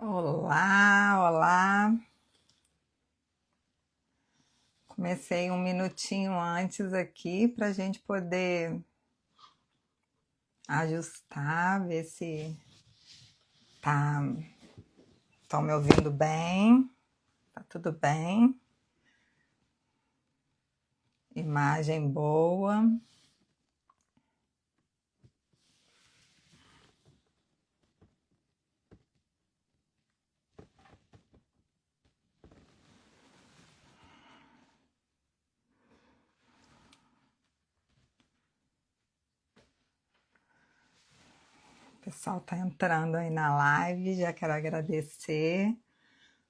Olá, olá. Comecei um minutinho antes aqui para a gente poder ajustar, ver se tá, estão me ouvindo bem, tá tudo bem, imagem boa. O pessoal tá entrando aí na live, já quero agradecer.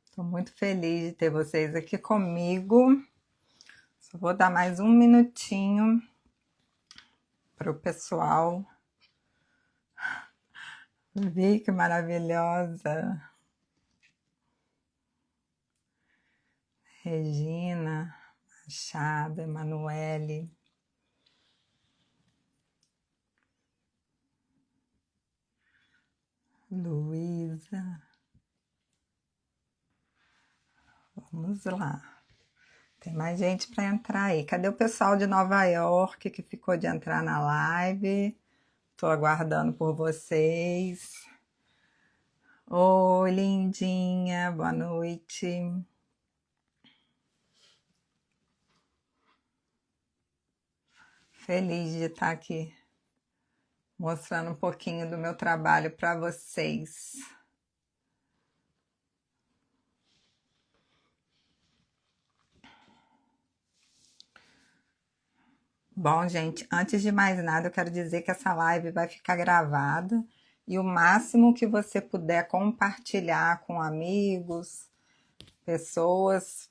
Estou muito feliz de ter vocês aqui comigo. Só vou dar mais um minutinho para o pessoal ver que maravilhosa. Regina, Machado, Emanuele, Luísa. Vamos lá. Tem mais gente para entrar aí. Cadê o pessoal de Nova York que ficou de entrar na live? Estou aguardando por vocês. Oi, lindinha, boa noite. Feliz de estar aqui mostrando um pouquinho do meu trabalho para vocês. Bom, gente, antes de mais nada, eu quero dizer que essa live vai ficar gravada e o máximo que você puder compartilhar com amigos, pessoas,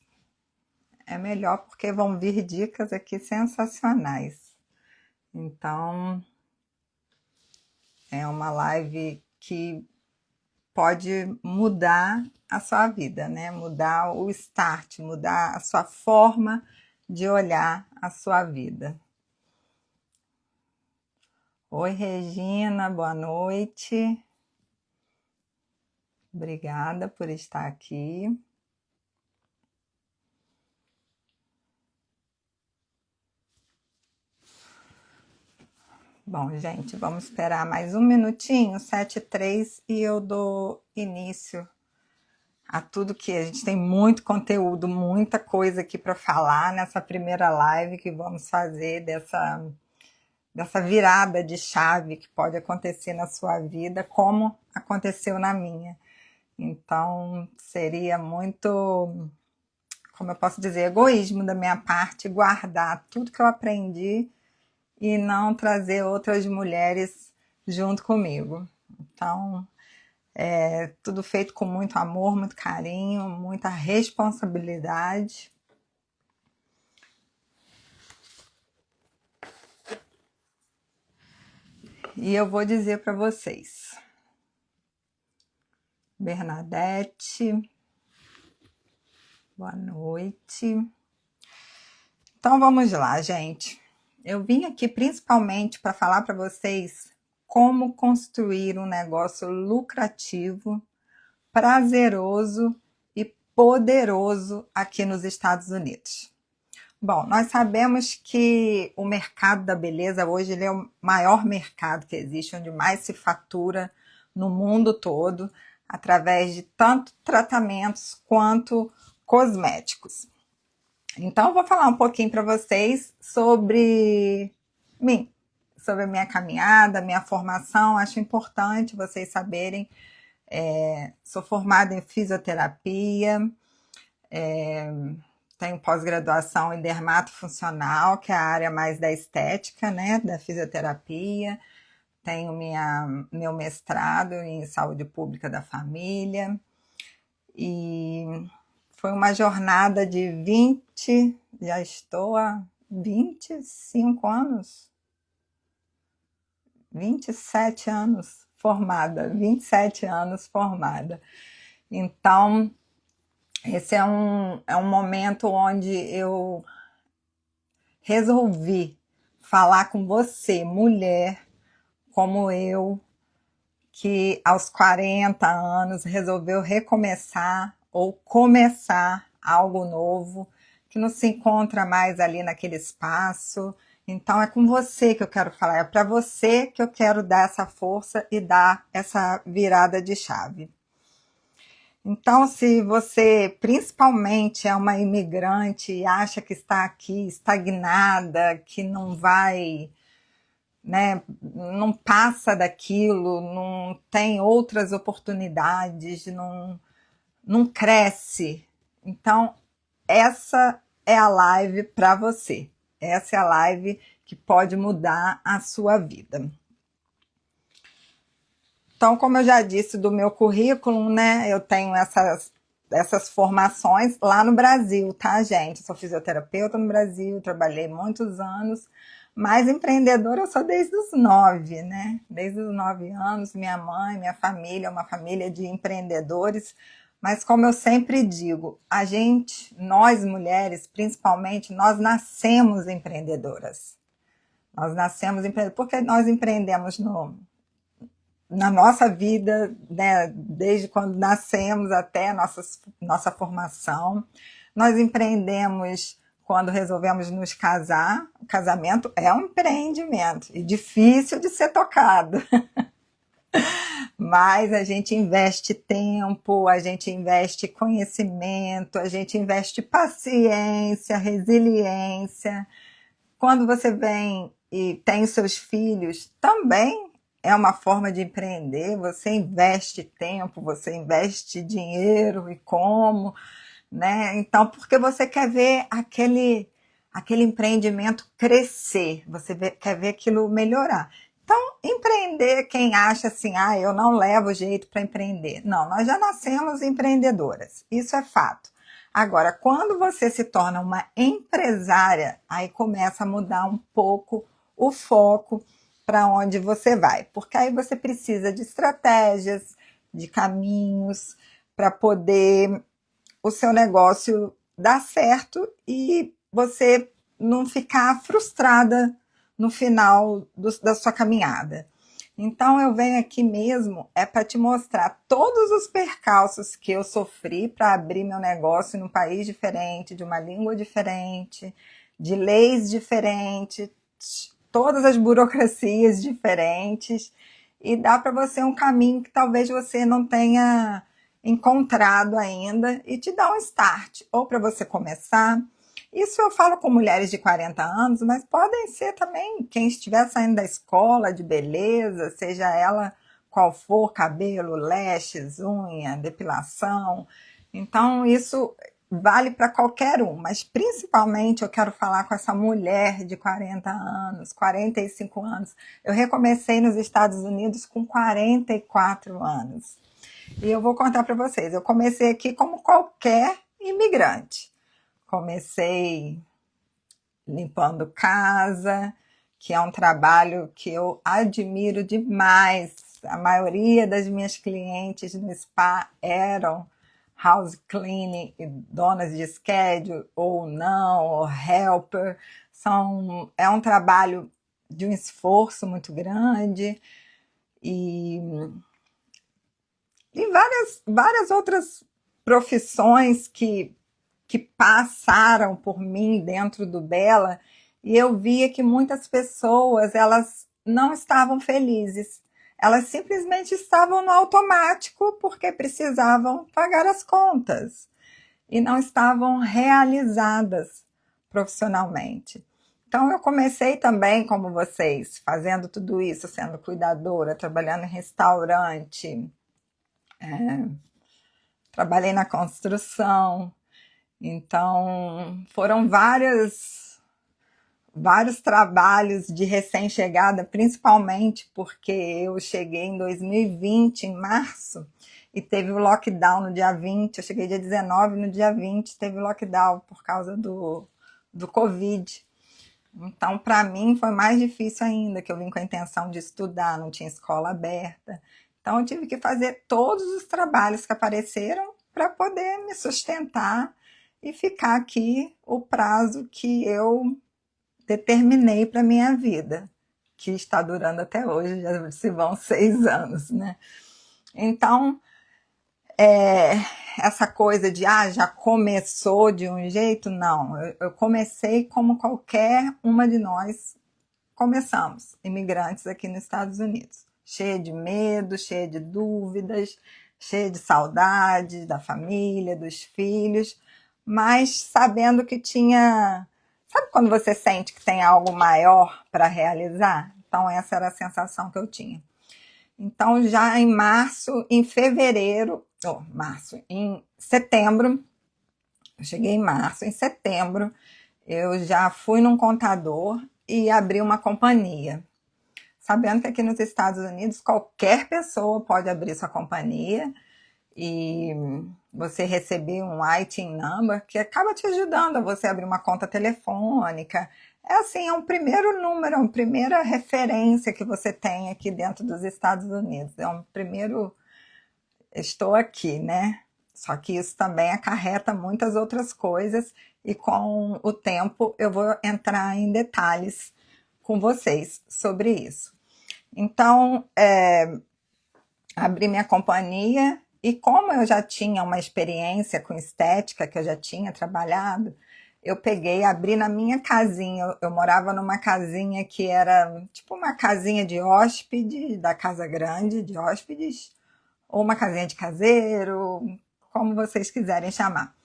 é melhor porque vão vir dicas aqui sensacionais. Então, é uma live que pode mudar a sua vida, né? Mudar o start, mudar a sua forma de olhar a sua vida. Oi, Regina, boa noite. Obrigada por estar aqui. Bom, gente, vamos esperar mais um minutinho, 7:03, e eu dou início a tudo que a gente tem muito conteúdo, muita coisa aqui para falar nessa primeira live que vamos fazer dessa virada de chave que pode acontecer na sua vida, como aconteceu na minha. Então, seria muito, como eu posso dizer, egoísmo da minha parte guardar tudo que eu aprendi e não trazer outras mulheres junto comigo. Então, é tudo feito com muito amor, muito carinho, muita responsabilidade. E eu vou dizer para vocês, Bernadette, boa noite. Então vamos lá, gente. Eu vim aqui principalmente para falar para vocês como construir um negócio lucrativo, prazeroso e poderoso aqui nos Estados Unidos. Bom, nós sabemos que o mercado da beleza hoje ele é o maior mercado que existe, onde mais se fatura no mundo todo, através de tanto tratamentos quanto cosméticos. Então, eu vou falar um pouquinho para vocês sobre mim, sobre a minha caminhada, minha formação. Acho importante vocês saberem. Sou formada em fisioterapia, tenho pós-graduação em dermatofuncional, que é a área mais da estética, né, da fisioterapia. Tenho meu mestrado em saúde pública da família. E foi uma jornada de já estou há 25 anos, 27 anos formada, 27 anos formada. Então, esse é um momento onde eu resolvi falar com você, mulher, como eu, que aos 40 anos resolveu recomeçar ou começar algo novo, que não se encontra mais ali naquele espaço. Então é com você que eu quero falar, é para você que eu quero dar essa força e dar essa virada de chave. Então, se você principalmente é uma imigrante e acha que está aqui estagnada, que não vai, né, não passa daquilo, não tem outras oportunidades, não cresce. Então, essa é a live para você. Essa é a live que pode mudar a sua vida. Então, como eu já disse do meu currículo, né, eu tenho essas formações lá no Brasil, tá, gente? Eu sou fisioterapeuta no Brasil, trabalhei muitos anos, mas empreendedora eu sou desde os 9, né? Desde os 9 anos, minha mãe, minha família, é uma família de empreendedores, mas como eu sempre digo, a gente, nós mulheres, principalmente, nós nascemos empreendedoras. Nós nascemos empreendedoras, porque nós empreendemos na nossa vida, né, desde quando nascemos até a nossa formação. Nós empreendemos quando resolvemos nos casar. O casamento é um empreendimento e difícil de ser tocado. Mas a gente investe tempo, a gente investe conhecimento, a gente investe paciência, resiliência. Quando você vem e tem seus filhos, também é uma forma de empreender. Você investe tempo, você investe dinheiro e como, né? Então, porque você quer ver aquele empreendimento crescer, você quer ver aquilo melhorar. Então, empreender, quem acha assim, eu não levo jeito para empreender. Não, nós já nascemos empreendedoras, isso é fato. Agora, quando você se torna uma empresária, aí começa a mudar um pouco o foco para onde você vai, porque aí você precisa de estratégias, de caminhos para poder o seu negócio dar certo e você não ficar frustrada no final da sua caminhada. Então eu venho aqui mesmo para te mostrar todos os percalços que eu sofri para abrir meu negócio num país diferente, de uma língua diferente, de leis diferentes, todas as burocracias diferentes, e dá para você um caminho que talvez você não tenha encontrado ainda e te dá um start, ou para você começar. Isso eu falo com mulheres de 40 anos, mas podem ser também quem estiver saindo da escola de beleza, seja ela qual for, cabelo, lashes, unha, depilação. Então, isso vale para qualquer um, mas principalmente eu quero falar com essa mulher de 40 anos, 45 anos. Eu recomecei nos Estados Unidos com 44 anos. E eu vou contar para vocês, eu comecei aqui como qualquer imigrante. Comecei limpando casa, que é um trabalho que eu admiro demais. A maioria das minhas clientes no spa eram house cleaning, donas de schedule ou não, ou helper. É um trabalho de um esforço muito grande e várias outras profissões que passaram por mim dentro do Bela, e eu via que muitas pessoas, elas não estavam felizes. Elas simplesmente estavam no automático porque precisavam pagar as contas e não estavam realizadas profissionalmente. Então eu comecei também, como vocês, fazendo tudo isso, sendo cuidadora, trabalhando em restaurante, trabalhei na construção. Então, foram vários trabalhos de recém-chegada, principalmente porque eu cheguei em 2020, em março, e teve o lockdown no dia 20. Eu cheguei dia 19, no dia 20 teve o lockdown por causa do Covid. Então, para mim, foi mais difícil ainda, que eu vim com a intenção de estudar, não tinha escola aberta. Então, eu tive que fazer todos os trabalhos que apareceram para poder me sustentar e ficar aqui o prazo que eu determinei para minha vida, que está durando até hoje, já se vão 6 anos, né? Então, essa coisa de, já começou de um jeito, não. Eu comecei como qualquer uma de nós começamos, imigrantes aqui nos Estados Unidos. Cheia de medo, cheia de dúvidas, cheia de saudade da família, dos filhos, mas sabendo que tinha... Sabe quando você sente que tem algo maior para realizar? Então essa era a sensação que eu tinha. Então já em em setembro, eu cheguei em março, em setembro eu já fui num contador e abri uma companhia. Sabendo que aqui nos Estados Unidos qualquer pessoa pode abrir sua companhia e você receber um ITIN number que acaba te ajudando a você abrir uma conta telefônica. É assim, é um primeiro número, é uma primeira referência que você tem aqui dentro dos Estados Unidos. É um primeiro, estou aqui, né? Só que isso também acarreta muitas outras coisas e com o tempo eu vou entrar em detalhes com vocês sobre isso. Então, abri minha companhia e como eu já tinha uma experiência com estética, que eu já tinha trabalhado, eu peguei, abri na minha casinha. Eu morava numa casinha que era tipo uma casinha de hóspede, da casa grande de hóspedes, ou uma casinha de caseiro, como vocês quiserem chamar.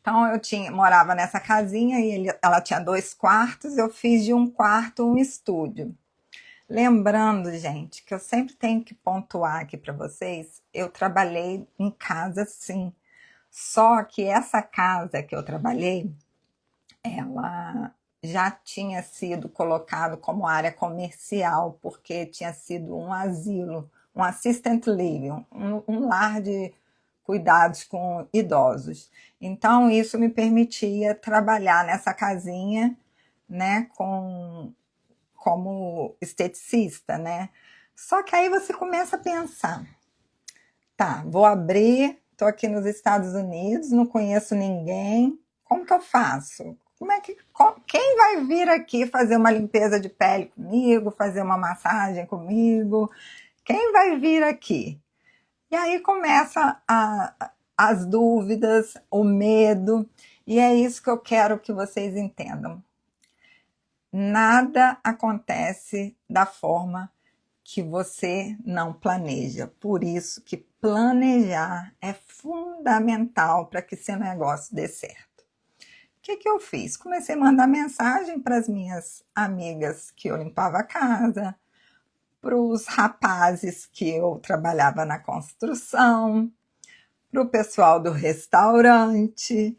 Então eu morava nessa casinha e ela tinha 2 quartos, eu fiz de um quarto um estúdio. Lembrando, gente, que eu sempre tenho que pontuar aqui para vocês, eu trabalhei em casa sim, só que essa casa que eu trabalhei, ela já tinha sido colocado como área comercial, porque tinha sido um asilo, um assistant living, um lar de cuidados com idosos. Então isso me permitia trabalhar nessa casinha, né, como esteticista, né? Só que aí você começa a pensar, tá, vou abrir, tô aqui nos Estados Unidos, não conheço ninguém, como que eu faço? Quem vai vir aqui fazer uma limpeza de pele comigo, fazer uma massagem comigo? Quem vai vir aqui? E aí começa as dúvidas, o medo, e é isso que eu quero que vocês entendam. Nada acontece da forma que você não planeja. Por isso que planejar é fundamental para que seu negócio dê certo. O que eu fiz? Comecei a mandar mensagem para as minhas amigas que eu limpava a casa, para os rapazes que eu trabalhava na construção, para o pessoal do restaurante.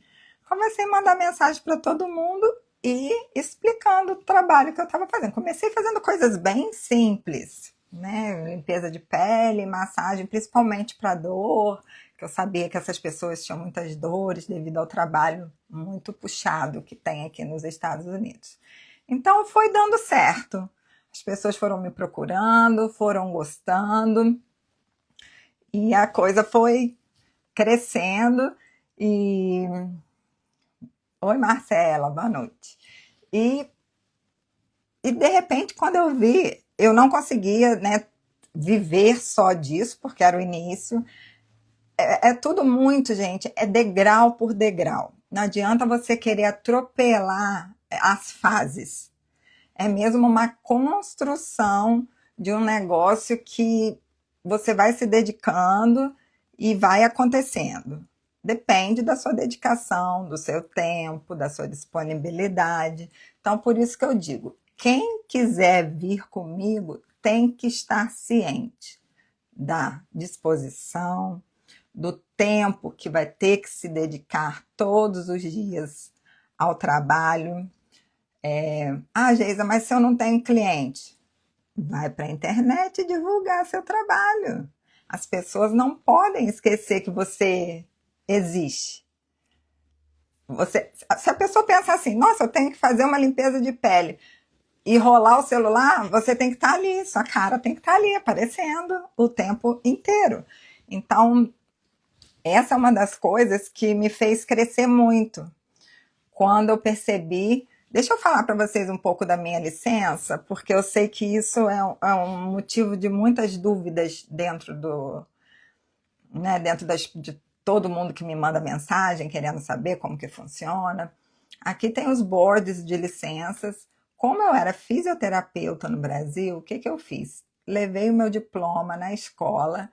Comecei a mandar mensagem para todo mundo e explicando o trabalho que eu estava fazendo. Comecei fazendo coisas bem simples, né? Limpeza de pele, massagem, principalmente para dor, que eu sabia que essas pessoas tinham muitas dores devido ao trabalho muito puxado que tem aqui nos Estados Unidos. Então foi dando certo. As pessoas foram me procurando, foram gostando e a coisa foi crescendo e... Oi, Marcela, boa noite. E de repente, quando eu vi, eu não conseguia, né, viver só disso, porque era o início. É tudo muito, gente, é degrau por degrau. Não adianta você querer atropelar as fases. É mesmo uma construção de um negócio que você vai se dedicando e vai acontecendo. Depende da sua dedicação, do seu tempo, da sua disponibilidade. Então, por isso que eu digo, quem quiser vir comigo tem que estar ciente da disposição, do tempo que vai ter que se dedicar todos os dias ao trabalho. Geisa, mas se eu não tenho cliente? Vai para a internet divulgar seu trabalho. As pessoas não podem esquecer que você existe. Se a pessoa pensar assim, nossa, eu tenho que fazer uma limpeza de pele e rolar o celular, você tem que estar ali, sua cara tem que estar ali, aparecendo o tempo inteiro. Então, essa é uma das coisas que me fez crescer muito. Quando eu percebi Deixa eu falar para vocês um pouco da minha licença, porque eu sei que isso é um motivo de muitas dúvidas dentro né, de todo mundo que me manda mensagem querendo saber como que funciona. Aqui tem os boards de licenças. Como eu era fisioterapeuta no Brasil, o que que eu fiz? Levei o meu diploma na escola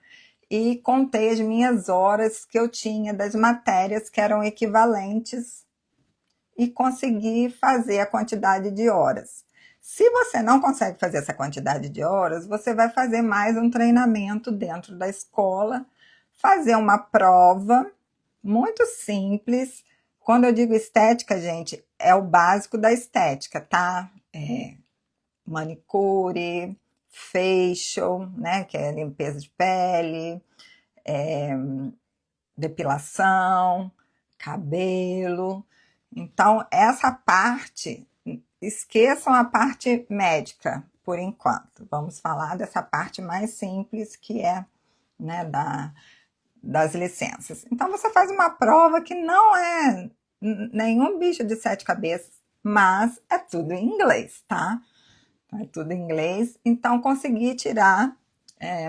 e contei as minhas horas que eu tinha das matérias que eram equivalentes e consegui fazer a quantidade de horas. Se você não consegue fazer essa quantidade de horas, você vai fazer mais um treinamento dentro da escola, fazer uma prova muito simples. Quando eu digo estética, gente, é o básico da estética, tá? Manicure, facial, né, que é limpeza de pele, depilação, cabelo. Então, essa parte, esqueçam a parte médica por enquanto. Vamos falar dessa parte mais simples que é, né, das licenças. Então, você faz uma prova que não é nenhum bicho de sete cabeças, mas é tudo em inglês, tá? É tudo em inglês. Então, consegui tirar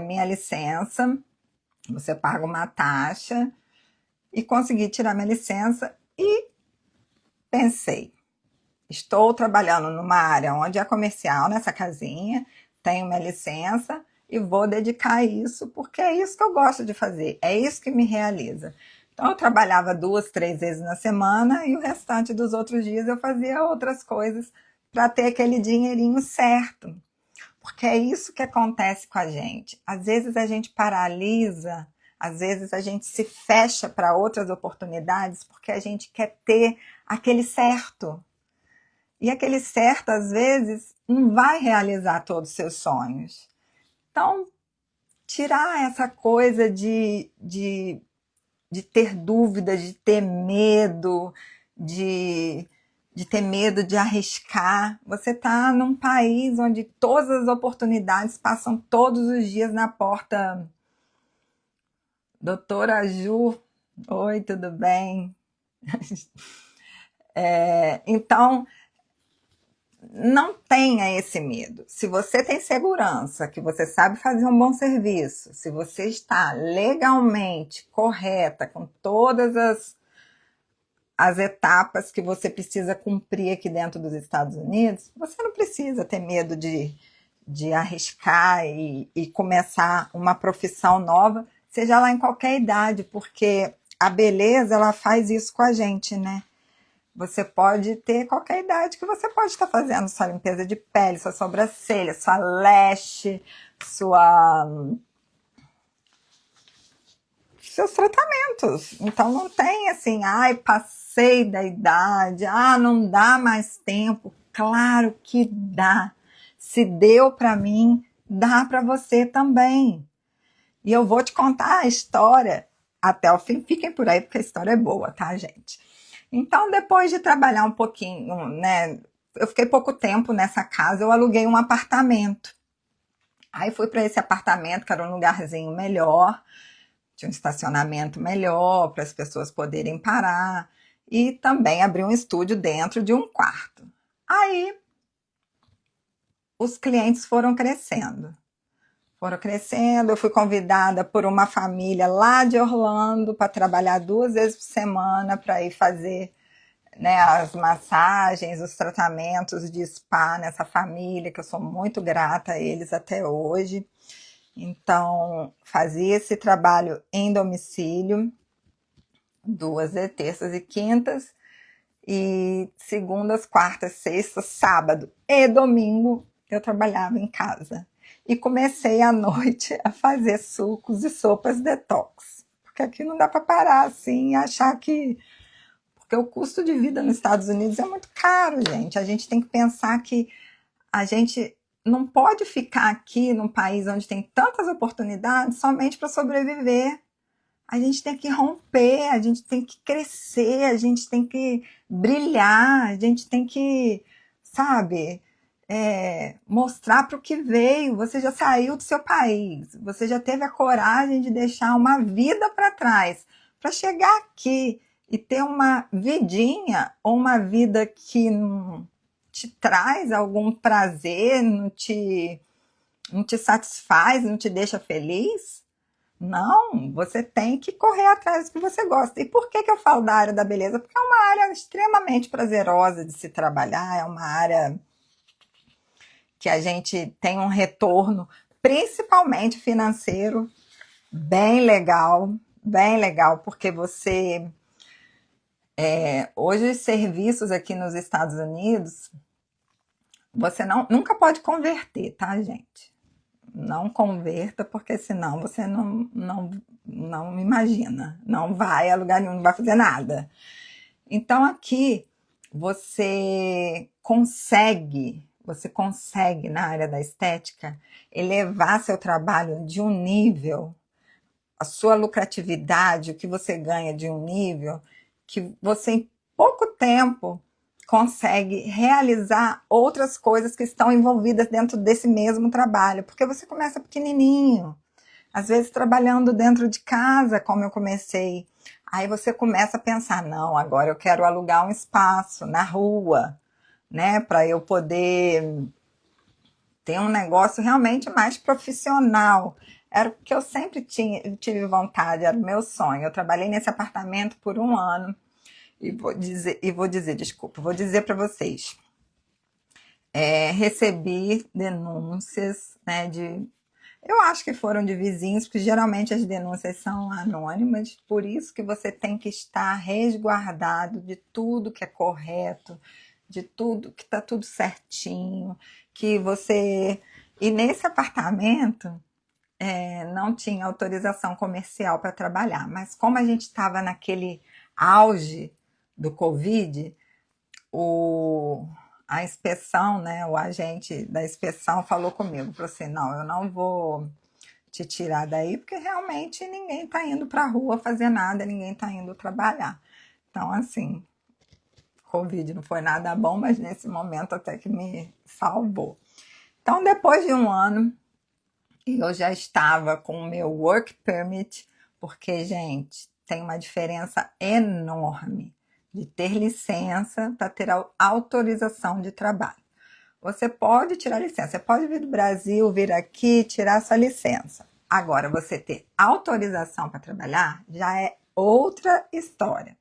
minha licença. Você paga uma taxa e consegui tirar minha licença e pensei, estou trabalhando numa área onde é comercial, nessa casinha, tenho minha licença e vou dedicar a isso, porque é isso que eu gosto de fazer, é isso que me realiza. Então eu trabalhava 2, 3 vezes na semana e o restante dos outros dias eu fazia outras coisas para ter aquele dinheirinho certo. Porque é isso que acontece com a gente. Às vezes a gente paralisa, às vezes a gente se fecha para outras oportunidades porque a gente quer ter aquele certo. E aquele certo, às vezes, não vai realizar todos os seus sonhos. Então, tirar essa coisa de ter dúvidas, de ter medo, de ter medo de arriscar. Você está num país onde todas as oportunidades passam todos os dias na porta. Doutora Ju, oi, tudo bem? Então, não tenha esse medo. Se você tem segurança, que você sabe fazer um bom serviço, se você está legalmente correta com todas as etapas que você precisa cumprir aqui dentro dos Estados Unidos, você não precisa ter medo de arriscar e começar uma profissão nova, seja lá em qualquer idade, porque a beleza, ela faz isso com a gente, né? Você pode ter qualquer idade que você pode estar fazendo sua limpeza de pele, sua sobrancelha, sua lash, seus tratamentos. Então não tem assim, ai, passei da idade, não dá mais tempo. Claro que dá. Se deu para mim, dá para você também. E eu vou te contar a história até o fim. Fiquem por aí porque a história é boa, tá, gente? Então, depois de trabalhar um pouquinho, né? Eu fiquei pouco tempo nessa casa, eu aluguei um apartamento. Aí fui para esse apartamento, que era um lugarzinho melhor, tinha um estacionamento melhor para as pessoas poderem parar. E também abri um estúdio dentro de um quarto. Aí os clientes foram crescendo. Eu fui convidada por uma família lá de Orlando para trabalhar 2 vezes por semana para ir fazer, né, as massagens, os tratamentos de spa nessa família, que eu sou muito grata a eles até hoje. Então, fazia esse trabalho em domicílio, 2 terças e quintas, e segundas, quartas, sextas, sábado e domingo eu trabalhava em casa. E comecei à noite a fazer sucos e sopas detox. Porque aqui não dá para parar assim e achar que... Porque o custo de vida nos Estados Unidos é muito caro, gente. A gente tem que pensar que a gente não pode ficar aqui num país onde tem tantas oportunidades somente para sobreviver. A gente tem que romper, a gente tem que crescer, a gente tem que brilhar, a gente tem que, sabe, mostrar para o que veio. Você já saiu do seu país, você já teve a coragem de deixar uma vida para trás, para chegar aqui e ter uma vidinha ou uma vida que te traz algum prazer, não te satisfaz, não te deixa feliz, não, você tem que correr atrás do que você gosta. E por que eu falo da área da beleza? Porque é uma área extremamente prazerosa de se trabalhar, é uma área que a gente tem um retorno, principalmente financeiro, bem legal, porque hoje os serviços aqui nos Estados Unidos, você nunca pode converter, tá, gente? Não converta, porque senão você não imagina, não vai a lugar nenhum, não vai fazer nada. Então aqui você consegue na área da estética elevar seu trabalho de um nível, a sua lucratividade, o que você ganha de um nível que você em pouco tempo consegue realizar outras coisas que estão envolvidas dentro desse mesmo trabalho, porque você começa pequenininho, às vezes trabalhando dentro de casa, como eu comecei. Aí você começa a pensar, não, agora eu quero alugar um espaço na rua, né, para eu poder ter um negócio realmente mais profissional. Era o que eu sempre tive vontade, era o meu sonho. Eu trabalhei nesse apartamento por um ano e vou dizer para vocês. Recebi denúncias, né, eu acho que foram de vizinhos, porque geralmente as denúncias são anônimas, por isso que você tem que estar resguardado de tudo que é correto, de tudo que está tudo certinho, que você... E nesse apartamento não tinha autorização comercial para trabalhar, mas como a gente estava naquele auge do Covid, a inspeção, né, o agente da inspeção falou comigo, falou assim, não, eu não vou te tirar daí, porque realmente ninguém está indo para a rua fazer nada, ninguém está indo trabalhar. Então, assim, Covid não foi nada bom, mas nesse momento até que me salvou. Então, depois de um ano, eu já estava com o meu work permit, porque, gente, tem uma diferença enorme de ter licença para ter autorização de trabalho. Você pode tirar licença, você pode vir do Brasil, vir aqui, tirar sua licença. Agora, você ter autorização para trabalhar já é outra história.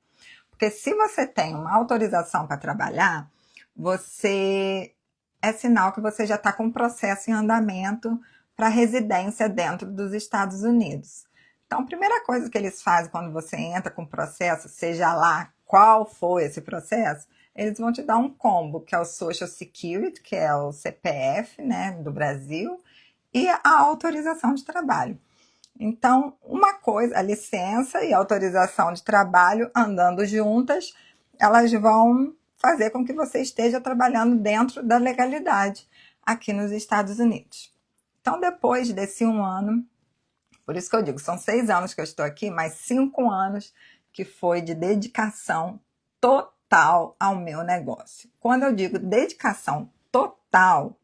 Porque se você tem uma autorização para trabalhar, é sinal que você já está com um processo em andamento para residência dentro dos Estados Unidos. Então, a primeira coisa que eles fazem quando você entra com o processo, seja lá qual for esse processo, eles vão te dar um combo, que é o Social Security, que é o CPF, né, do Brasil, e a autorização de trabalho. Então, uma coisa, a licença e a autorização de trabalho andando juntas, elas vão fazer com que você esteja trabalhando dentro da legalidade aqui nos Estados Unidos. Então, depois desse um ano, por isso que eu digo, são 6 anos que eu estou aqui, mas 5 anos que foi de dedicação total ao meu negócio. Quando eu digo dedicação total,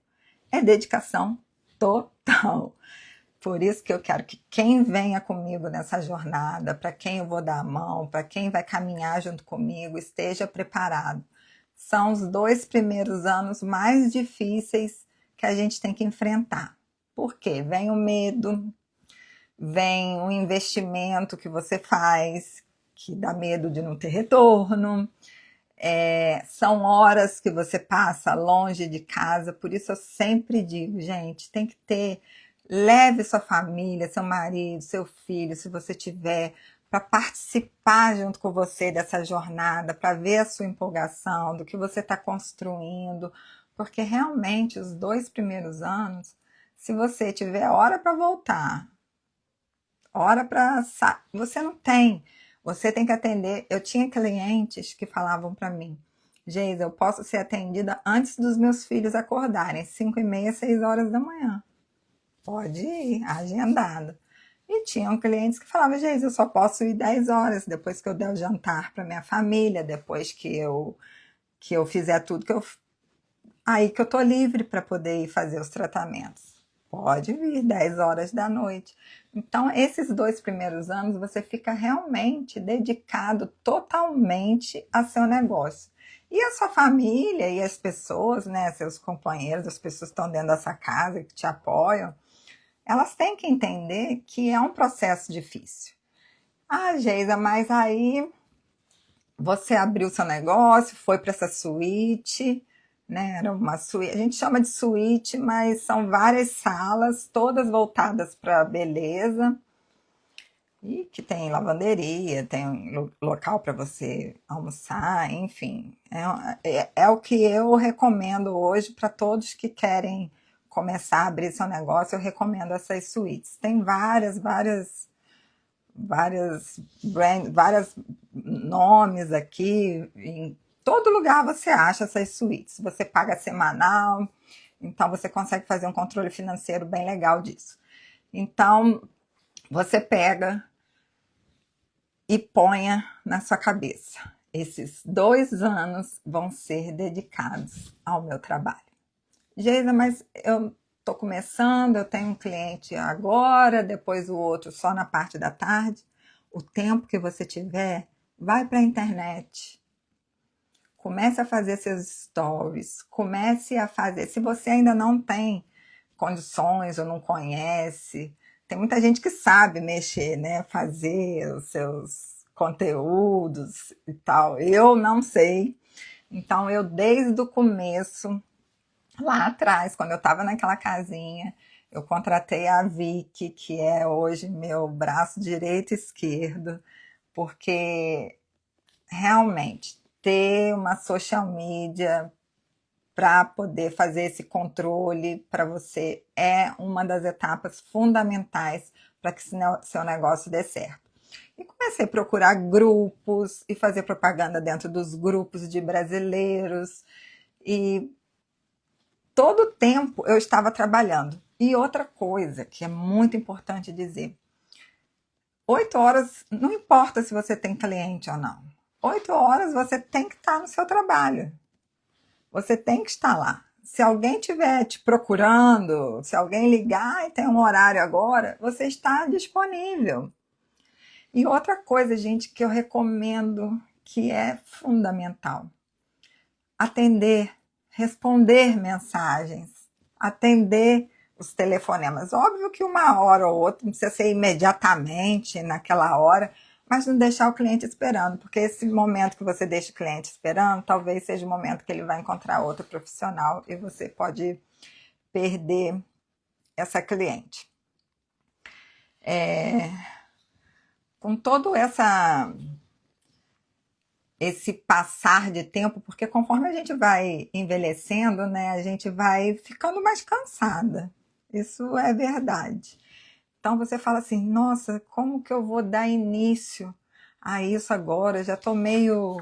é dedicação total. Por isso que eu quero que quem venha comigo nessa jornada, para quem eu vou dar a mão, para quem vai caminhar junto comigo, esteja preparado. São os 2 primeiros anos mais difíceis que a gente tem que enfrentar. Por quê? Vem o medo, vem o investimento que você faz, que dá medo de não ter retorno. São horas que você passa longe de casa, por isso eu sempre digo, gente, tem que ter, leve sua família, seu marido, seu filho, se você tiver, para participar junto com você dessa jornada, para ver a sua empolgação, do que você está construindo, porque realmente os 2 primeiros anos, se você tiver hora para voltar, hora para... Você não tem. Você tem que atender. Eu tinha clientes que falavam para mim, Geisa, eu posso ser atendida antes dos meus filhos acordarem, 5h30, 6 horas da manhã. Pode ir, agendado. E tinham clientes que falavam, Geisa, eu só posso ir 10 horas, depois que eu der o jantar para minha família, depois que eu fizer tudo aí que eu tô livre para poder ir fazer os tratamentos. Pode vir 10 horas da noite. Então, esses 2 primeiros anos, você fica realmente dedicado totalmente a seu negócio. E a sua família e as pessoas, né, seus companheiros, as pessoas que estão dentro dessa casa, que te apoiam, elas têm que entender que é um processo difícil. Ah, Geisa, mas aí você abriu seu negócio, foi para essa suíte, né? Era uma suíte, a gente chama de suíte, mas são várias salas, todas voltadas para beleza, e que tem lavanderia, tem um local para você almoçar, enfim. É o que eu recomendo hoje para todos que querem começar a abrir seu negócio, eu recomendo essas suítes. Tem várias nomes aqui. Em todo lugar você acha essas suítes. Você paga semanal, então você consegue fazer um controle financeiro bem legal disso. Então, você pega e ponha na sua cabeça: esses 2 anos vão ser dedicados ao meu trabalho. Geisa, mas eu estou começando, eu tenho um cliente agora, depois o outro só na parte da tarde. O tempo que você tiver, vai para a internet. Comece a fazer seus stories, comece a fazer. Se você ainda não tem condições ou não conhece, tem muita gente que sabe mexer, né? Fazer os seus conteúdos e tal. Eu não sei. Então, eu desde o começo, lá atrás, quando eu estava naquela casinha, eu contratei a Vicky, que é hoje meu braço direito e esquerdo, porque realmente ter uma social media para poder fazer esse controle para você é uma das etapas fundamentais para que seu negócio dê certo. E comecei a procurar grupos e fazer propaganda dentro dos grupos de brasileiros. E todo o tempo eu estava trabalhando. E outra coisa que é muito importante dizer: 8 horas, não importa se você tem cliente ou não. 8 horas você tem que estar no seu trabalho. Você tem que estar lá. Se alguém estiver te procurando, se alguém ligar e tem um horário agora, você está disponível. E outra coisa, gente, que eu recomendo, que é fundamental: atender, responder mensagens, atender os telefonemas. Óbvio que uma hora ou outra, não precisa ser imediatamente naquela hora, mas não deixar o cliente esperando, porque esse momento que você deixa o cliente esperando, talvez seja o momento que ele vai encontrar outro profissional e você pode perder essa cliente. Com todo esse passar de tempo, porque conforme a gente vai envelhecendo, né, a gente vai ficando mais cansada. Isso é verdade. Então você fala assim: nossa, como que eu vou dar início a isso agora? Já tô meio,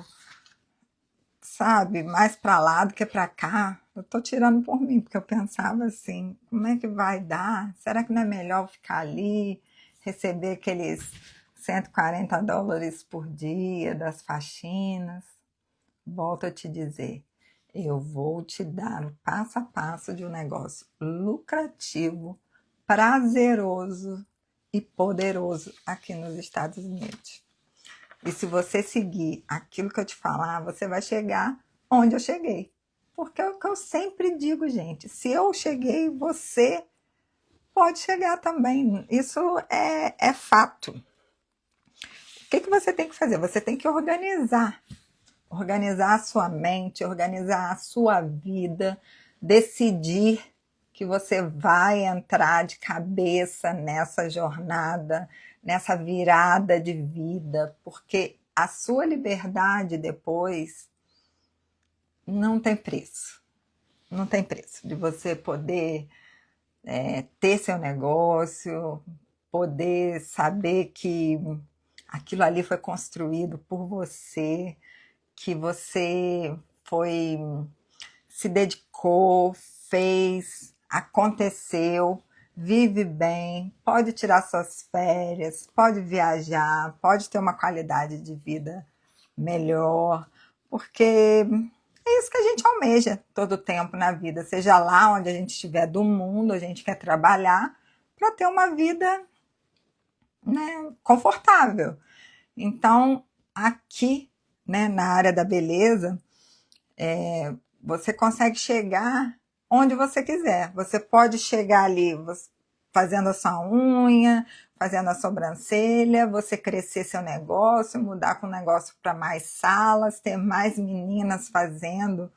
sabe, mais para lá do que para cá. Eu tô tirando por mim, porque eu pensava assim: como é que vai dar? Será que não é melhor ficar ali, receber aqueles US$ 140 por dia das faxinas? Volto a te dizer, eu vou te dar o passo a passo de um negócio lucrativo, prazeroso e poderoso aqui nos Estados Unidos. E se você seguir aquilo que eu te falar, você vai chegar onde eu cheguei. Porque é o que eu sempre digo, gente: se eu cheguei, você pode chegar também. Isso é fato. O que você tem que fazer? Você tem que organizar a sua mente, organizar a sua vida, decidir que você vai entrar de cabeça nessa jornada, nessa virada de vida, porque a sua liberdade depois não tem preço. Não tem preço de você poder ter seu negócio, poder saber que aquilo ali foi construído por você, que você foi, se dedicou, fez, aconteceu, vive bem, pode tirar suas férias, pode viajar, pode ter uma qualidade de vida melhor, porque é isso que a gente almeja todo o tempo na vida, seja lá onde a gente estiver do mundo, a gente quer trabalhar para ter uma vida, né, confortável. Então, aqui, né, na área da beleza, Você consegue chegar onde você quiser. Você pode chegar ali fazendo a sua unha, fazendo a sobrancelha, você crescer seu negócio, mudar com o negócio para mais salas, ter mais meninas fazendo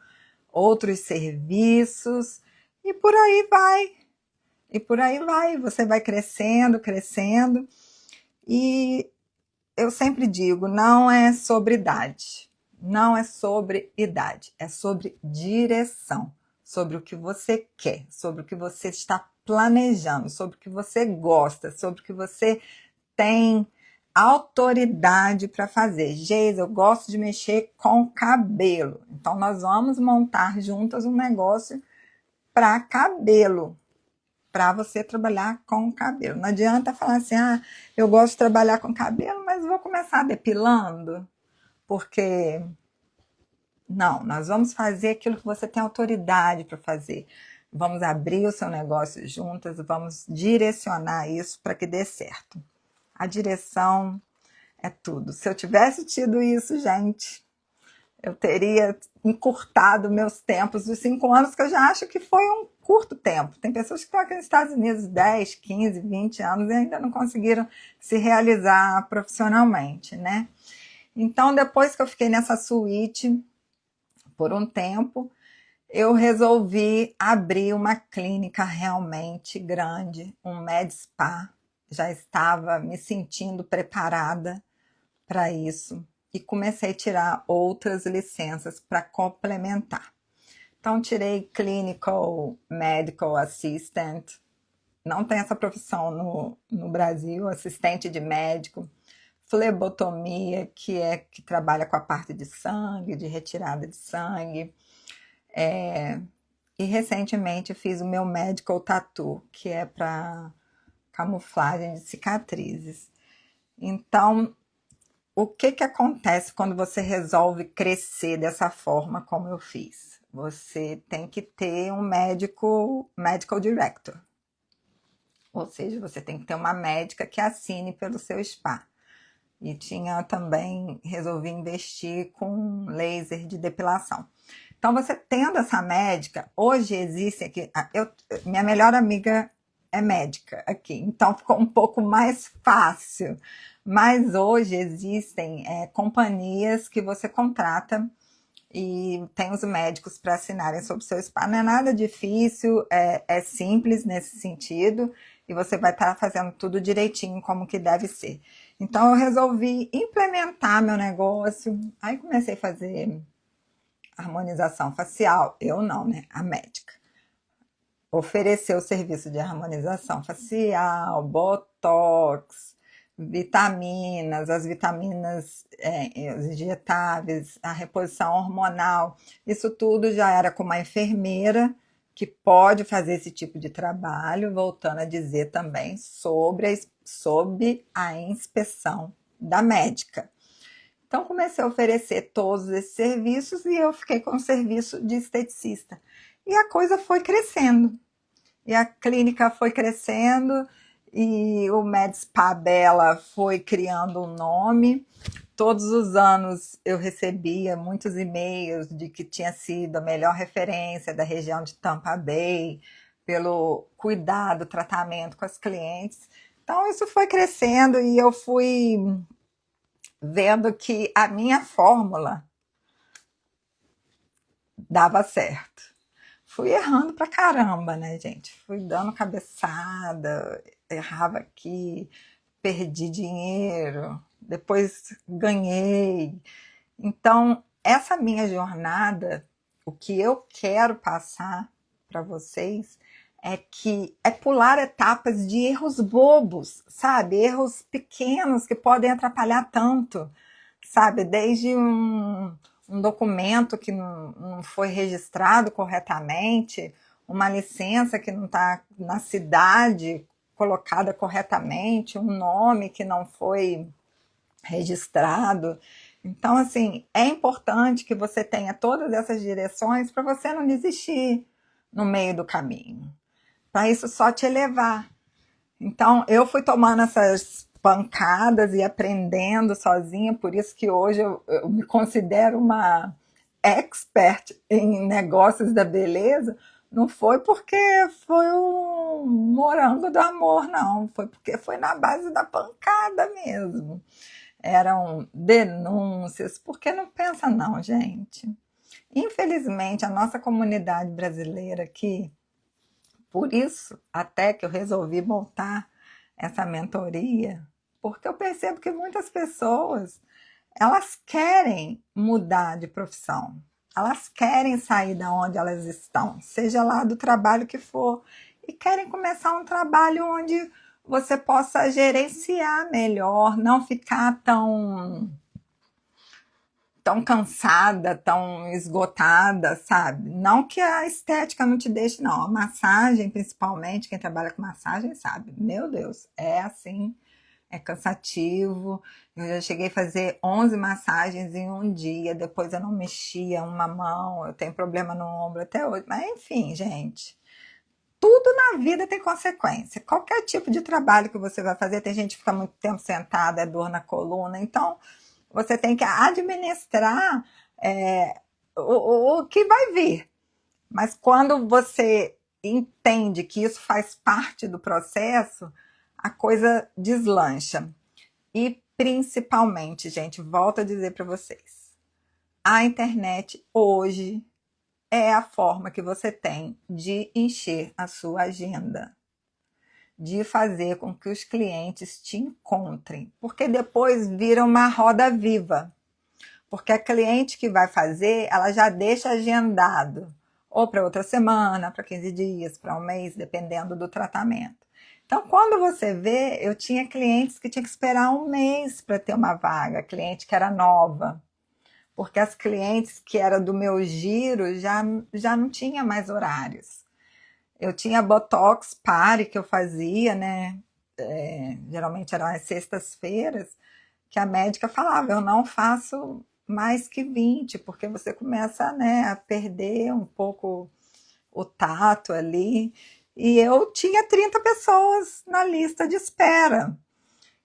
outros serviços, e por aí vai. E por aí vai, você vai crescendo, crescendo. E eu sempre digo, não é sobre idade, não é sobre idade, é sobre direção, sobre o que você quer, sobre o que você está planejando, sobre o que você gosta, sobre o que você tem autoridade para fazer. Geisa, eu gosto de mexer com cabelo, então nós vamos montar juntas um negócio para cabelo, para você trabalhar com cabelo. Não adianta falar assim, eu gosto de trabalhar com cabelo, mas vou começar depilando, porque não, nós vamos fazer aquilo que você tem autoridade para fazer. Vamos abrir o seu negócio juntas, vamos direcionar isso para que dê certo. A direção é tudo. Se eu tivesse tido isso, gente, eu teria encurtado meus tempos dos 5 anos, que eu já acho que foi um curto tempo. Tem pessoas que estão aqui nos Estados Unidos 10, 15, 20 anos e ainda não conseguiram se realizar profissionalmente, né? Então, depois que eu fiquei nessa suíte por um tempo, eu resolvi abrir uma clínica realmente grande, um med spa. Já estava me sentindo preparada para isso e comecei a tirar outras licenças para complementar. Então, tirei Clinical Medical Assistant, não tem essa profissão no Brasil, assistente de médico, flebotomia, que trabalha com a parte de sangue, de retirada de sangue. E recentemente fiz o meu Medical Tattoo, que é para camuflagem de cicatrizes. Então, o que acontece quando você resolve crescer dessa forma como eu fiz? Você tem que ter um medical director. Ou seja, você tem que ter uma médica que assine pelo seu spa. E resolvi investir com laser de depilação. Então, você tendo essa médica, hoje existe aqui, minha melhor amiga é médica aqui, então ficou um pouco mais fácil. Mas hoje existem companhias que você contrata e tem os médicos para assinarem sobre o seu spa. Não é nada difícil, é simples nesse sentido, e você vai estar fazendo tudo direitinho como que deve ser. Então eu resolvi implementar meu negócio, aí comecei a fazer harmonização facial, eu não, né? A médica. Ofereceu o serviço de harmonização facial, botox, vitaminas, as vitaminas os injetáveis, a reposição hormonal. Isso tudo já era com uma enfermeira que pode fazer esse tipo de trabalho, voltando a dizer também sob a inspeção da médica. Então, comecei a oferecer todos esses serviços e eu fiquei com o serviço de esteticista. E a coisa foi crescendo. E a clínica foi crescendo e o Med Spa Bella foi criando um nome. Todos os anos eu recebia muitos e-mails de que tinha sido a melhor referência da região de Tampa Bay, pelo cuidado, tratamento com as clientes. Então, isso foi crescendo e eu fui vendo que a minha fórmula dava certo. Fui errando pra caramba, né, gente? Fui dando cabeçada, errava aqui, perdi dinheiro, depois ganhei. Então, essa minha jornada, o que eu quero passar para vocês é pular etapas de erros bobos, sabe? Erros pequenos que podem atrapalhar tanto, sabe? Desde um documento que não foi registrado corretamente, uma licença que não está na cidade colocada corretamente, um nome que não foi registrado. Então, assim, é importante que você tenha todas essas direções para você não desistir no meio do caminho, para isso só te elevar. Então, eu fui tomando essas pancadas e aprendendo sozinha, por isso que hoje eu me considero uma expert em negócios da beleza, não foi porque foi um morango do amor, não. Foi porque foi na base da pancada mesmo. Eram denúncias, porque não pensa não, gente. Infelizmente, a nossa comunidade brasileira aqui, por isso até que eu resolvi montar essa mentoria, porque eu percebo que muitas pessoas, elas querem mudar de profissão, elas querem sair da onde elas estão, seja lá do trabalho que for, e querem começar um trabalho onde você possa gerenciar melhor, não ficar tão cansada, tão esgotada, sabe? Não que a estética não te deixe, não. A massagem, principalmente, quem trabalha com massagem sabe. Meu Deus, é assim, é cansativo. Eu já cheguei a fazer 11 massagens em um dia, depois eu não mexia uma mão, eu tenho problema no ombro até hoje. Mas enfim, gente, tudo na vida tem consequência. Qualquer tipo de trabalho que você vai fazer, tem gente que fica muito tempo sentada, é dor na coluna, então você tem que administrar o que vai vir. Mas quando você entende que isso faz parte do processo, a coisa deslancha. E principalmente, gente, volto a dizer para vocês, a internet hoje é a forma que você tem de encher a sua agenda, de fazer com que os clientes te encontrem, porque depois vira uma roda viva. Porque a cliente que vai fazer, ela já deixa agendado, ou para outra semana, para 15 dias, para um mês, dependendo do tratamento. Então, quando você vê, eu tinha clientes que tinha que esperar um mês para ter uma vaga, cliente que era nova, porque as clientes que eram do meu giro já não tinha mais horários. Eu tinha Botox Pare que eu fazia, né? Geralmente eram as sextas-feiras, que a médica falava, eu não faço mais que 20, porque você começa, né, a perder um pouco o tato ali. E eu tinha 30 pessoas na lista de espera.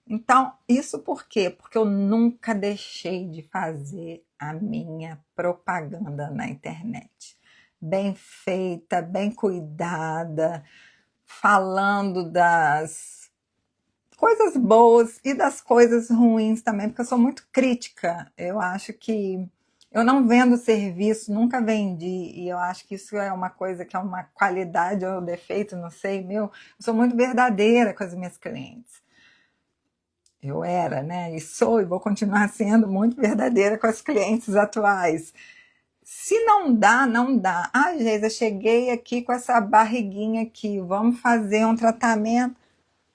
Então, isso por quê? Porque eu nunca deixei de fazer a minha propaganda na internet. Bem feita, bem cuidada, falando das coisas boas e das coisas ruins também, porque eu sou muito crítica. Eu acho que eu não vendo serviço, nunca vendi, e eu acho que isso é uma coisa que é uma qualidade ou defeito, não sei, meu. Eu sou muito verdadeira com as minhas clientes. Eu era, né? E sou e vou continuar sendo muito verdadeira com as clientes atuais. Se não dá, não dá. Ah, Geisa, cheguei aqui com essa barriguinha aqui, vamos fazer um tratamento.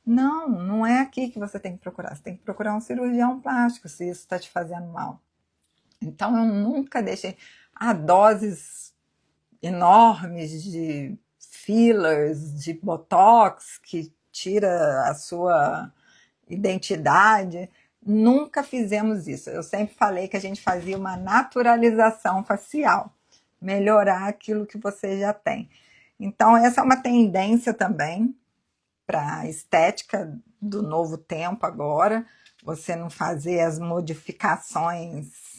Não, não é aqui que você tem que procurar. Você tem que procurar um cirurgião plástico se isso está te fazendo mal. Então eu nunca deixei. Há doses enormes de fillers, de botox que tira a sua identidade. Nunca fizemos isso. Eu sempre falei que a gente fazia uma naturalização facial, melhorar aquilo que você já tem. Então essa é uma tendência também para a estética do novo tempo agora, você não fazer as modificações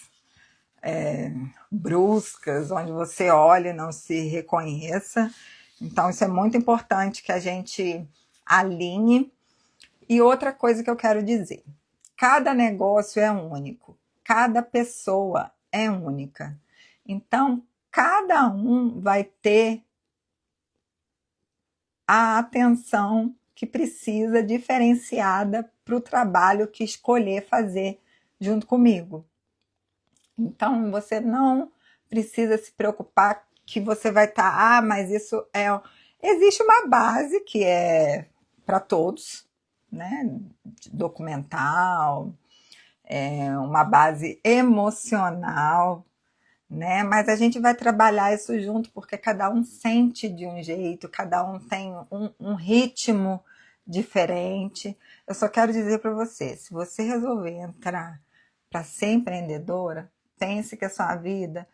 bruscas, onde você olha e não se reconheça. Então isso é muito importante que a gente alinhe. E outra coisa que eu quero dizer, cada negócio é único, cada pessoa é única. Então, cada um vai ter a atenção que precisa diferenciada para o trabalho que escolher fazer junto comigo. Então, você não precisa se preocupar que você vai estar, mas isso é... Existe uma base que é para todos, né? Documental, uma base emocional, né? Mas a gente vai trabalhar isso junto porque cada um sente de um jeito, cada um tem um ritmo diferente. Eu só quero dizer para você, se você resolver entrar para ser empreendedora, pense que a sua vida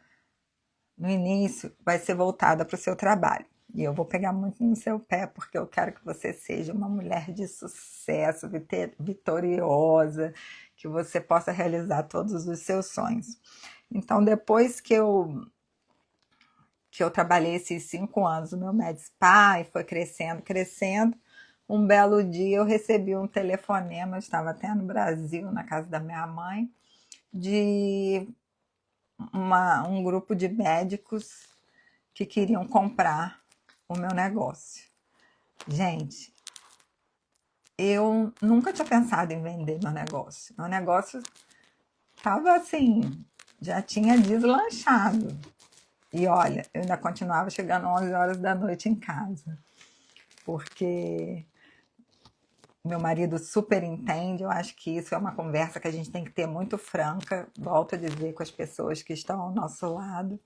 no início vai ser voltada para o seu trabalho. E eu vou pegar muito no seu pé, porque eu quero que você seja uma mulher de sucesso, vitoriosa, que você possa realizar todos os seus sonhos. Então, depois que eu trabalhei esses 5 anos no meu Med Spa e foi crescendo, crescendo, um belo dia eu recebi um telefonema, eu estava até no Brasil, na casa da minha mãe, de um grupo de médicos que queriam comprar o meu negócio. Gente, eu nunca tinha pensado em vender meu negócio. Meu negócio estava assim, já tinha deslanchado. E olha, eu ainda continuava chegando 11 horas da noite em casa, porque meu marido super entende. Eu acho que isso é uma conversa que a gente tem que ter muito franca, volto a dizer, com as pessoas que estão ao nosso lado.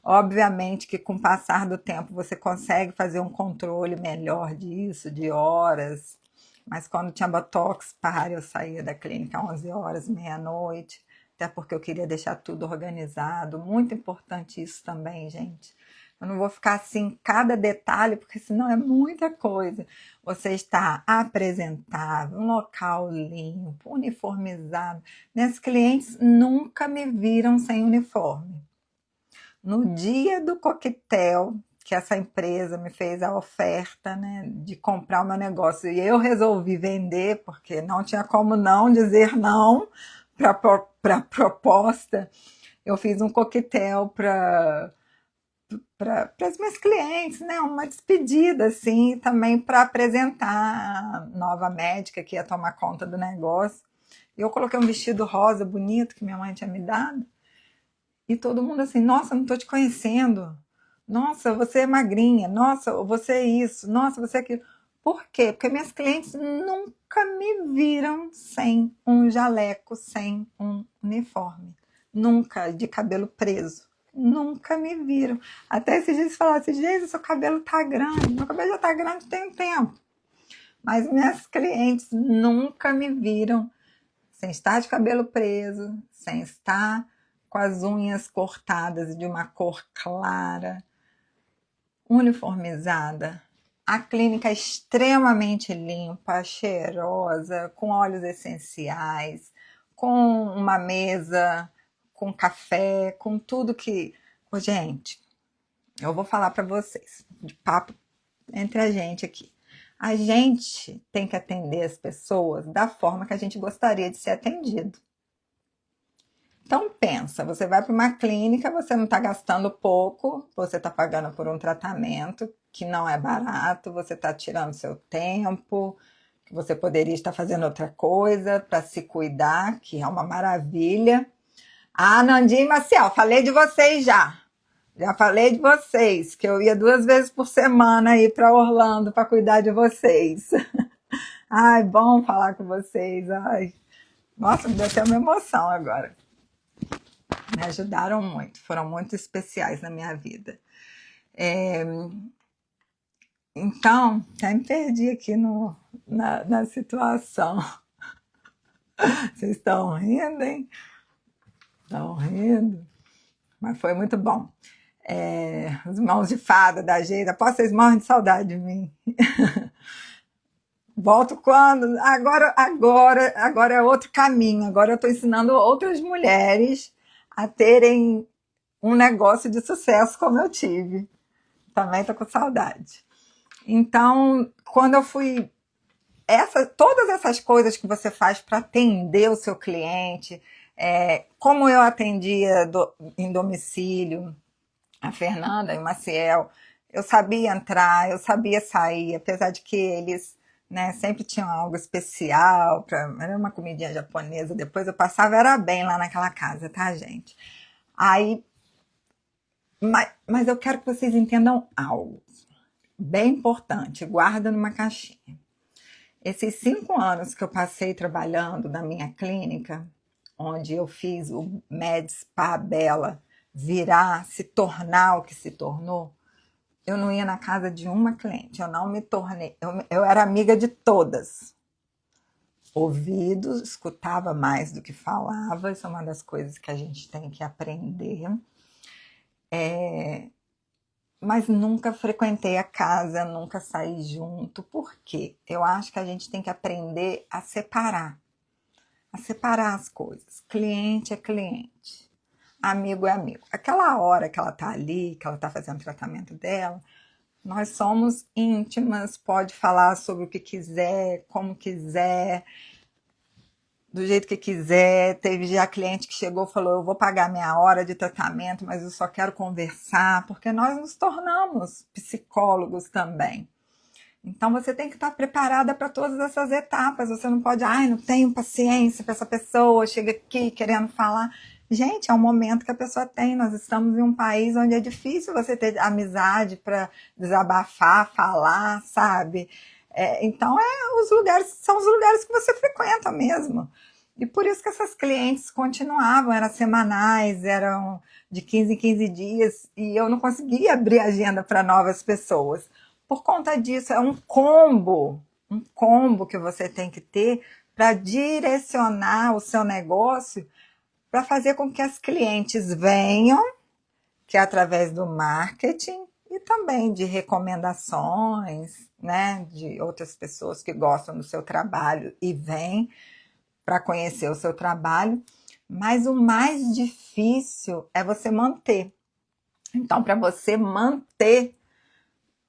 Obviamente que com o passar do tempo você consegue fazer um controle melhor disso, de horas, mas quando tinha botox, eu saía da clínica às 11 horas, meia-noite, até porque eu queria deixar tudo organizado. Muito importante isso também, gente. Eu não vou ficar assim, cada detalhe, porque senão é muita coisa. Você está apresentável, um local limpo, uniformizado. Minhas clientes nunca me viram sem uniforme. No dia do coquetel, que essa empresa me fez a oferta, né, de comprar o meu negócio, e eu resolvi vender, porque não tinha como não dizer não para a proposta, eu fiz um coquetel para as minhas clientes, né, uma despedida, assim, também para apresentar a nova médica que ia tomar conta do negócio. E eu coloquei um vestido rosa bonito que minha mãe tinha me dado, e todo mundo assim, nossa, não tô te conhecendo. Nossa, você é magrinha. Nossa, você é isso. Nossa, você é aquilo. Por quê? Porque minhas clientes nunca me viram sem um jaleco, sem um uniforme. Nunca, de cabelo preso. Nunca me viram. Até esses dias falaram assim, gente, seu cabelo tá grande. Meu cabelo já tá grande tem um tempo. Mas minhas clientes nunca me viram sem estar de cabelo preso, sem estar com as unhas cortadas de uma cor clara, uniformizada. A clínica é extremamente limpa, cheirosa, com óleos essenciais, com uma mesa, com café, com tudo que... Ô, gente, eu vou falar para vocês, de papo entre a gente aqui. A gente tem que atender as pessoas da forma que a gente gostaria de ser atendido. Então pensa, você vai para uma clínica, você não está gastando pouco, você está pagando por um tratamento que não é barato, você está tirando seu tempo, que você poderia estar fazendo outra coisa para se cuidar, que é uma maravilha. Ah, Nandinha e Maciel, falei de vocês já. Já falei de vocês, que eu ia 2 vezes por semana ir para Orlando para cuidar de vocês. Ai, bom falar com vocês. Ai, nossa, me deu até uma emoção agora. Me ajudaram muito, foram muito especiais na minha vida. Então, até me perdi aqui na situação. Vocês estão rindo, hein? Estão rindo. Mas foi muito bom. Os mãos de fada da Geida, aposto que vocês morrem de saudade de mim. Volto quando? Agora é outro caminho. Agora eu estou ensinando outras mulheres a terem um negócio de sucesso como eu tive. Também estou com saudade. Então, quando eu fui... todas essas coisas que você faz para atender o seu cliente, como eu atendia em domicílio, a Fernanda e o Maciel, eu sabia entrar, eu sabia sair, apesar de que eles, né, sempre tinham algo especial, era uma comidinha japonesa, depois eu passava, era bem lá naquela casa, tá, gente? Aí, mas eu quero que vocês entendam algo bem importante, guarda numa caixinha. Esses 5 anos que eu passei trabalhando na minha clínica, onde eu fiz o Med Spa Bela se tornar o que se tornou, eu não ia na casa de uma cliente, eu não me tornei, eu era amiga de todas. Ouvido, escutava mais do que falava, isso é uma das coisas que a gente tem que aprender. mas nunca frequentei a casa, nunca saí junto. Por quê? Eu acho que a gente tem que aprender a separar as coisas. Cliente é cliente, amigo é amigo. Aquela hora que ela tá ali, que ela tá fazendo o tratamento dela, nós somos íntimas, pode falar sobre o que quiser, como quiser, do jeito que quiser. Teve já cliente que chegou e falou: eu vou pagar minha hora de tratamento, mas eu só quero conversar, porque nós nos tornamos psicólogos também. Então você tem que estar preparada para todas essas etapas. Você não pode, ai, não tenho paciência para essa pessoa, chega aqui querendo falar. Gente, é um momento que a pessoa tem. Nós estamos em um país onde é difícil você ter amizade para desabafar, falar, sabe? Então os lugares são os lugares que você frequenta mesmo. E por isso que essas clientes continuavam, eram semanais, eram de 15 em 15 dias, e eu não conseguia abrir agenda para novas pessoas. Por conta disso, é um combo que você tem que ter para direcionar o seu negócio, para fazer com que as clientes venham, que é através do marketing e também de recomendações, né, de outras pessoas que gostam do seu trabalho e vêm para conhecer o seu trabalho. Mas o mais difícil é você manter. Então, para você manter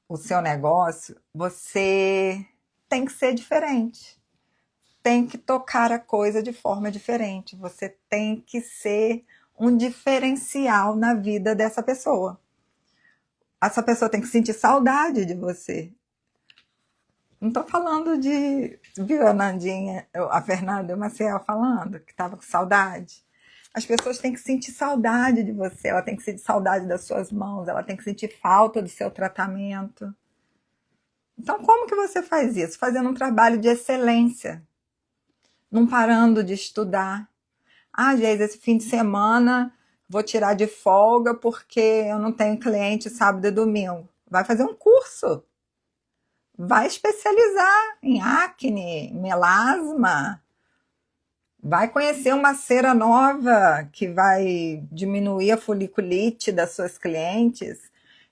o seu negócio, você tem que ser diferente. Tem que tocar a coisa de forma diferente. Você tem que ser um diferencial na vida dessa pessoa. Essa pessoa tem que sentir saudade de você. Não estou falando de... Viu a Nandinha, a Fernanda e o Maciel falando que estava com saudade? As pessoas têm que sentir saudade de você, ela tem que sentir saudade das suas mãos, ela tem que sentir falta do seu tratamento. Então, como que você faz isso? Fazendo um trabalho de excelência, não parando de estudar. Ah, Geis, esse fim de semana vou tirar de folga porque eu não tenho cliente sábado e domingo. Vai fazer um curso. Vai especializar em acne, melasma. Vai conhecer uma cera nova que vai diminuir a foliculite das suas clientes.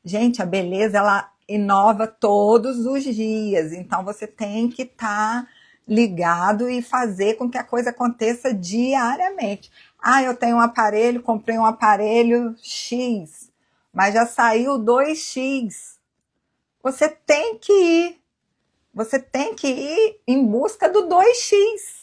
Gente, a beleza, ela inova todos os dias. Então, você tem que estar ligado e fazer com que a coisa aconteça diariamente. Ah, eu tenho um aparelho, comprei um aparelho X, mas já saiu 2X. Você tem que ir. Você tem que ir em busca do 2X.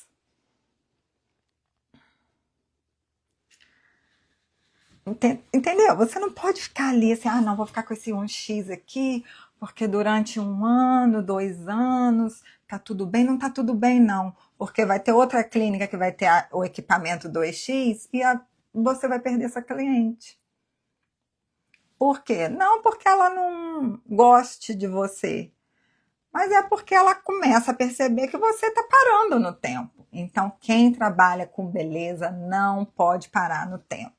Entendeu? Você não pode ficar ali assim, ah, não, vou ficar com esse 1X aqui, porque durante 1 ano, 2 anos, tá tudo bem. Não tá tudo bem, não. Porque vai ter outra clínica que vai ter o equipamento 2X e você vai perder essa cliente. Por quê? Não porque ela não goste de você, mas é porque ela começa a perceber que você está parando no tempo. Então, quem trabalha com beleza não pode parar no tempo.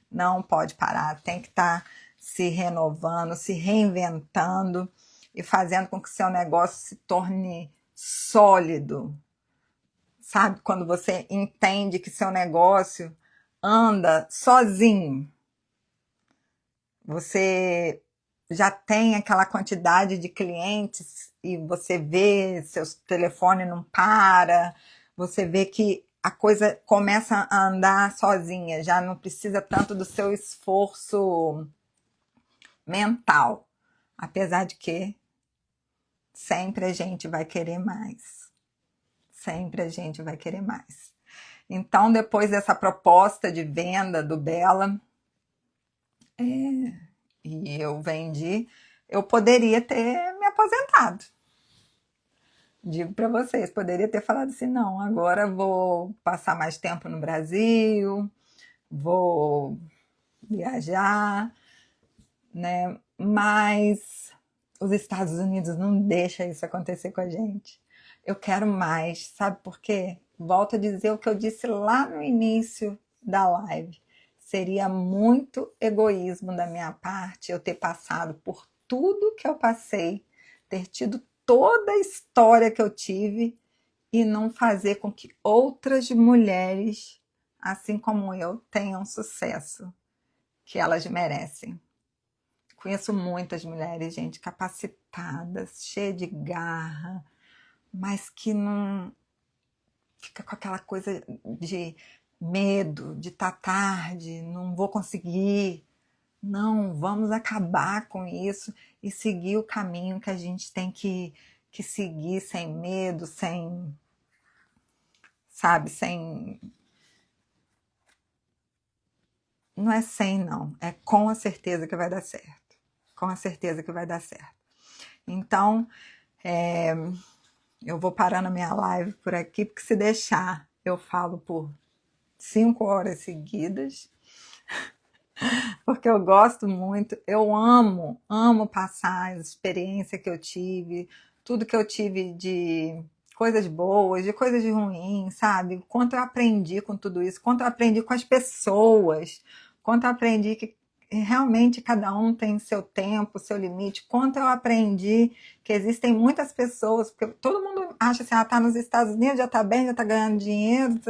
Não pode parar, tem que estar se renovando, se reinventando e fazendo com que seu negócio se torne sólido. Sabe, quando você entende que seu negócio anda sozinho, você já tem aquela quantidade de clientes e você vê seu telefone não para, você vê que a coisa começa a andar sozinha, já não precisa tanto do seu esforço mental. Apesar de que sempre a gente vai querer mais. Sempre a gente vai querer mais. Então, depois dessa proposta de venda do Bela, e eu vendi, eu poderia ter me aposentado. Digo para vocês, poderia ter falado assim, não, agora vou passar mais tempo no Brasil, vou viajar, né? Mas os Estados Unidos não deixam isso acontecer com a gente. Eu quero mais, sabe por quê? Volto a dizer o que eu disse lá no início da live. Seria muito egoísmo da minha parte eu ter passado por tudo que eu passei, ter tido toda a história que eu tive e não fazer com que outras mulheres, assim como eu, tenham sucesso que elas merecem. Conheço muitas mulheres, gente, capacitadas, cheias de garra, mas que não fica com aquela coisa de medo, de estar tarde, não vou conseguir. Não, vamos acabar com isso e seguir o caminho que a gente tem que seguir sem medo, sem, sabe, sem. Não é sem, não. É com a certeza que vai dar certo. Com a certeza que vai dar certo. Então, eu vou parando a minha live por aqui, porque se deixar, eu falo por 5 horas seguidas, porque eu gosto muito, eu amo passar a experiência que eu tive, tudo que eu tive de coisas boas, de coisas ruins, sabe? Quanto eu aprendi com tudo isso, quanto eu aprendi com as pessoas, quanto eu aprendi que realmente cada um tem seu tempo, seu limite, quanto eu aprendi que existem muitas pessoas, porque todo mundo acha assim, tá nos Estados Unidos, já tá bem, já tá ganhando dinheiro,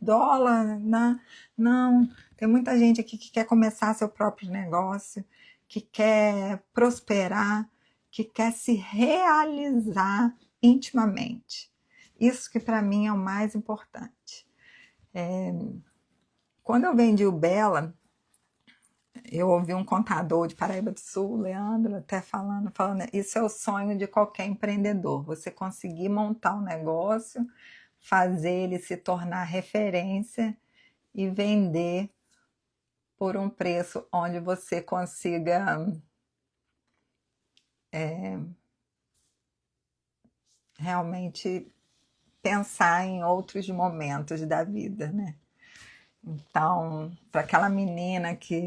dólar, né? Não, tem muita gente aqui que quer começar seu próprio negócio, que quer prosperar, que quer se realizar intimamente. Isso que para mim é o mais importante. Quando eu vendi o Bela, eu ouvi um contador de Paraíba do Sul, Leandro, até falando, isso é o sonho de qualquer empreendedor, você conseguir montar um negócio, fazer ele se tornar referência e vender por um preço onde você consiga realmente pensar em outros momentos da vida, né? Então, para aquela menina que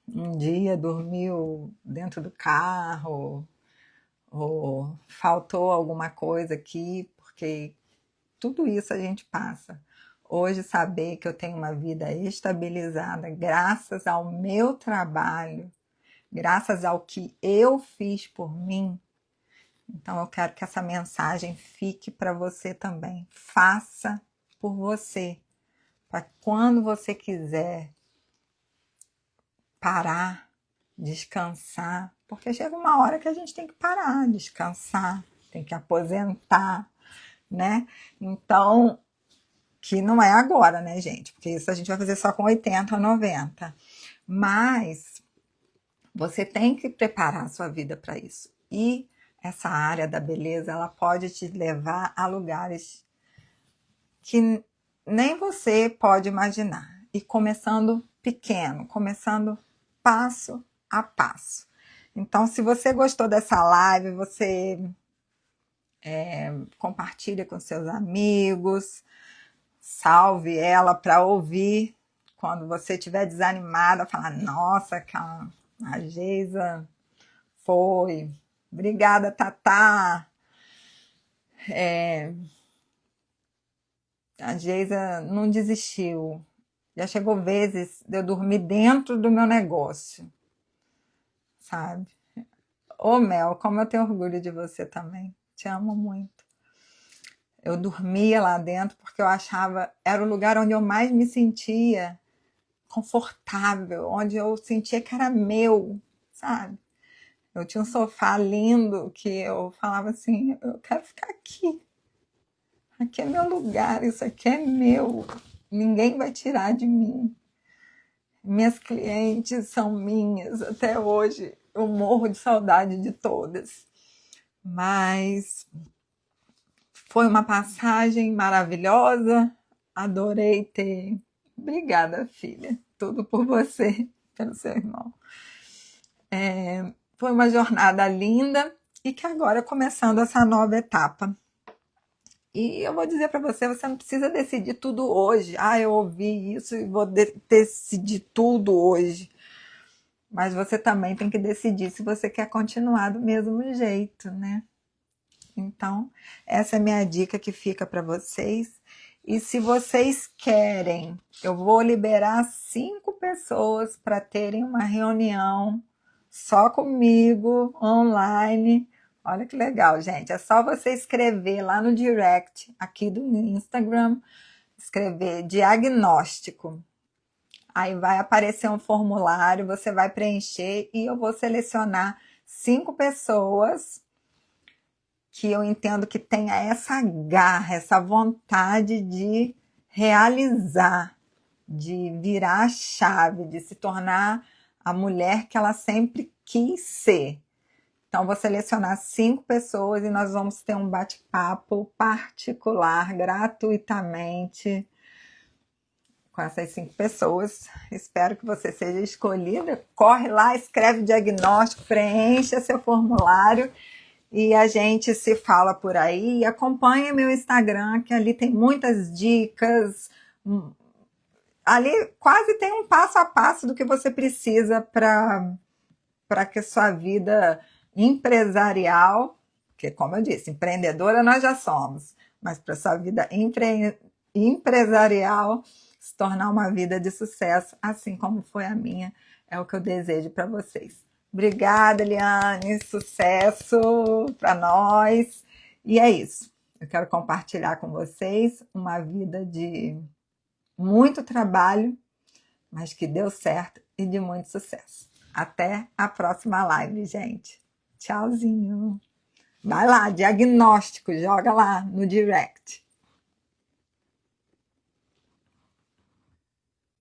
um dia dormiu dentro do carro, ou faltou alguma coisa aqui, porque tudo isso a gente passa. Hoje, saber que eu tenho uma vida estabilizada graças ao meu trabalho, graças ao que eu fiz por mim. Então, eu quero que essa mensagem fique para você também. Faça por você, para quando você quiser parar, descansar, porque chega uma hora que a gente tem que parar, descansar, tem que aposentar, né? Então, que não é agora, né, gente? Porque isso a gente vai fazer só com 80 ou 90. Mas você tem que preparar a sua vida para isso. E essa área da beleza, ela pode te levar a lugares que nem você pode imaginar. E começando pequeno, começando passo a passo. Então, se você gostou dessa live, você compartilha com seus amigos, salve ela para ouvir quando você estiver desanimada, falar, nossa, a Geisa foi. Obrigada, Tatá. A Geisa não desistiu. Já chegou vezes de eu dormir dentro do meu negócio, sabe? Ô Mel, como eu tenho orgulho de você também. Te amo muito. Eu dormia lá dentro porque eu achava, era o lugar onde eu mais me sentia confortável, onde eu sentia que era meu, sabe? Eu tinha um sofá lindo que eu falava assim, eu quero ficar aqui. Aqui é meu lugar, isso aqui é meu. Ninguém vai tirar de mim. Minhas clientes são minhas até hoje. Eu morro de saudade de todas. Mas foi uma passagem maravilhosa. Adorei ter. Obrigada, filha. Tudo por você, pelo seu irmão. Foi uma jornada linda e que agora começando essa nova etapa. E eu vou dizer para você, você não precisa decidir tudo hoje. Eu ouvi isso e vou decidir tudo hoje. Mas você também tem que decidir se você quer continuar do mesmo jeito, né? Então, essa é a minha dica que fica para vocês. E se vocês querem, eu vou liberar 5 pessoas para terem uma reunião só comigo, online. Olha que legal, gente. É só você escrever lá no direct aqui do Instagram, escrever diagnóstico. aí vai aparecer um formulário, você vai preencher e eu vou selecionar 5 pessoas que eu entendo que tenha essa garra, essa vontade de realizar, de virar a chave, de se tornar a mulher que ela sempre quis ser. Então, vou selecionar 5 pessoas e nós vamos ter um bate-papo particular, gratuitamente, com essas 5 pessoas. Espero que você seja escolhida. Corre lá, escreve o diagnóstico, preencha seu formulário e a gente se fala por aí. E acompanha meu Instagram, que ali tem muitas dicas. Ali quase tem um passo a passo do que você precisa para que sua vida empresarial, que como eu disse, empreendedora nós já somos, mas para sua vida empresarial se tornar uma vida de sucesso, assim como foi a minha, é o que eu desejo para vocês. Obrigada, Eliane, sucesso para nós. E é isso. Eu quero compartilhar com vocês uma vida de muito trabalho, mas que deu certo e de muito sucesso. Até a próxima live, gente. Tchauzinho. Vai lá, diagnóstico, joga lá no direct.